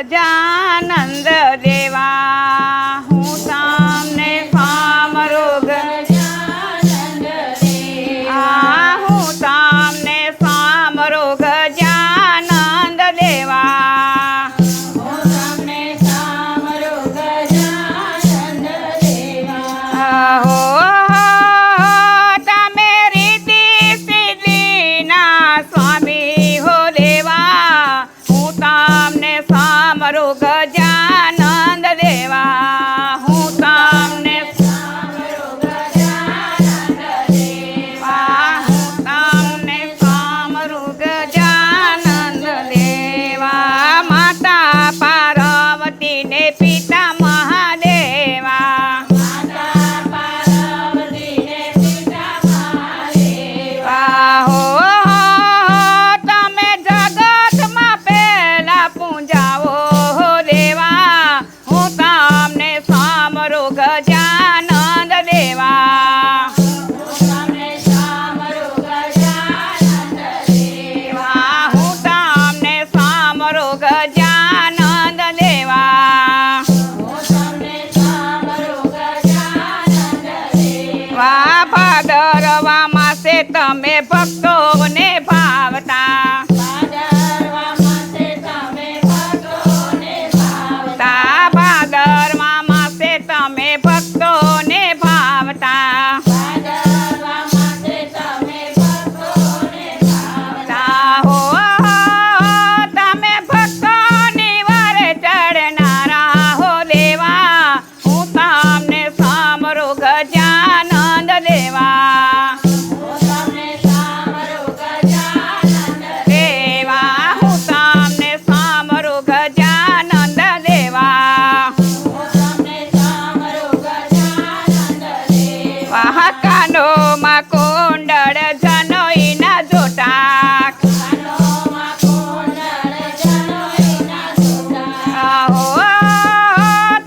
ગજાનંદ દેવા હું તમને સામરો ગજાનંદ દેવા હું તમને સામરો ગજાનંદ દેવા હું તમને સામરો ગજાનંદ દેવા હો તમે રીતિ સિદ્ધિના સ્વામી હો દેવા હું તમને સામરો ગજાનંદ દેવા હું તમને સામરો ગજાનંદ દેવા હું તમને સામરો ગજાનંદ દેવા માતા પાર્વતી ને પિતા મહાદેવા માતા પાર્વતી ને પિતા મહાદેવા હો તમે જગતમાં પહેલા પૂજાવો હો દેવા હું તમને સામરો ગજાનંદ દેવા તમને સામરો ગજાનંદ દેવા હું તમને સામરો ગજાનંદ દેવા હું તમને સામરો ગજાનંદ દેવા ભાદરવા માસે તમે ભક્તોને ભાવતા ભાદરવા માસે તમે ભક્તોને ભાવતા ભાદરવા માસે તમે ભક્તોને ભાવતા ભાદરવા માસે તમે ભક્તોને ભાવતા હો તમે ભક્તોની વારે ચડનારા હો દેવા હું તમને સામરો ગજાનંદ દેવા હું તમને સામરો ગજાનંદ દેવા હું તમને સામરો ગજાનંદ દેવા હું તમને સામરો ગજાનંદ દેવા કાનોમાં કુંડળ જનોઈના જોટા કાનોમાં કુંડળ જનોઈના જોટા હો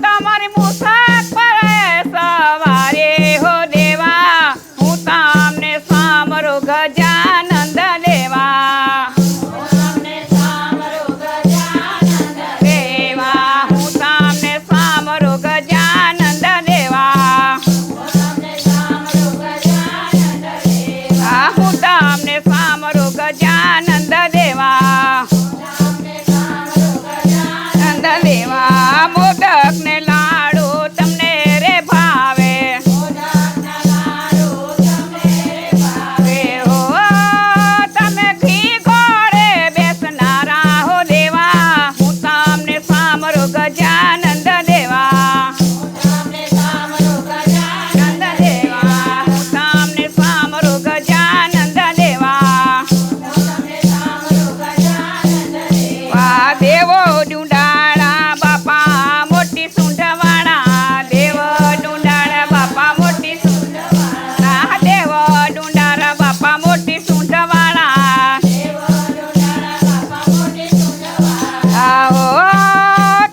તમારી મુસાક પડે સવારે હો દેવા હું તમને સામરો ગજાનંદ દેવા હું તમને સામરો ગજાનંદ દેવા હું તમને સામરો ગજાનંદ દેવા હું તમને સામરો ગજાનંદ દેવા હું તમને સામરો ગજાનંદ દેવા તમને સામરો ગજાનંદ દેવા મોદક ને લાડુ તમને રે ભાવે મોદકના લાડુ તમને રે ભાવે હો તમે ઘી ઘોડે બેસનારા હો દેવા હું તમને સામરો ગજાનંદ દેવા હું તમને સામરો ગજાનંદ દેવા હું તમને સામરો ગજાનંદ દેવા હું તમને સામરો ગજાનંદ દેવા દેવો ડુંડાળા બાપા મોટી સૂંઢવાળા દેવ ડુંડાળા બાપા મોટી સૂંઢવાળા દેવ ડુંડાળા બાપા મોટી સૂંઢવાળા દેવ ડુંડાળા બાપા મોટી સૂંઢવાળા હો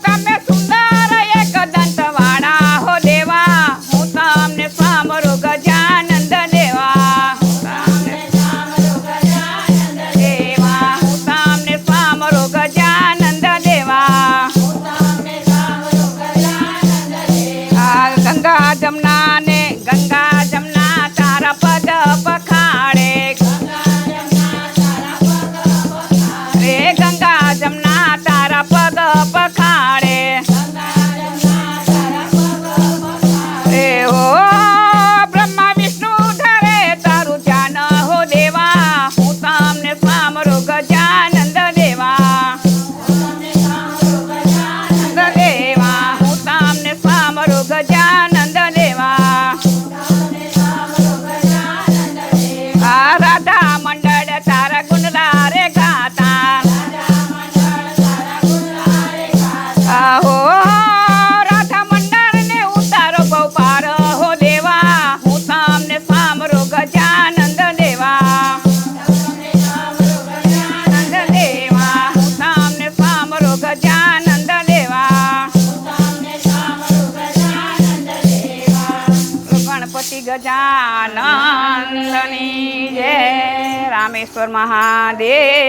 તમે સુંદર એક દંતવાળા હો દેવા હું તમને સામરો ગજાનંદ દેવા હું તમને સામરો ગજાનંદ દેવા હું તમને સામરો ગજાનંદ દેવા હું તમને સામરો ગજાનંદ દેવા ગંગા જમના ને ગંગા જમના તારા પગ પખાડે ગંગા જમના તારા પગ પખાડે રે ગંગા જમના તારા પગ પખાડે ગંગા જમના તારા પગ પખાડે રે હો બ્રહ્મા વિષ્ણુ ધરે તારું ધ્યાન હો દેવા હું તમને સામરો ગજાનંદ દેવા હું તમને સામરો ગજાનંદ દેવા હું તમને સામરો ગજાનંદ દેવા તમને સામરો ગજાનંદ દેવા રાધા મંડળ તારા ગુણલા રે ગાતા રાધા મંડળ તારા ગુણલા રે ગાતા હો રાધા મંડળ ને ઉતારો બહુ પાર હો દેવા હું તમને સામરો ગજાનંદ દેવા તમને સામરો ગજાનંદ દેવા હું તમને સામરો ગજાનંદ દેવા તમને સામરો ગજાનંદ દેવા ગણપતિ ગજાનંદની જય રામેશ્વર મહાદેવની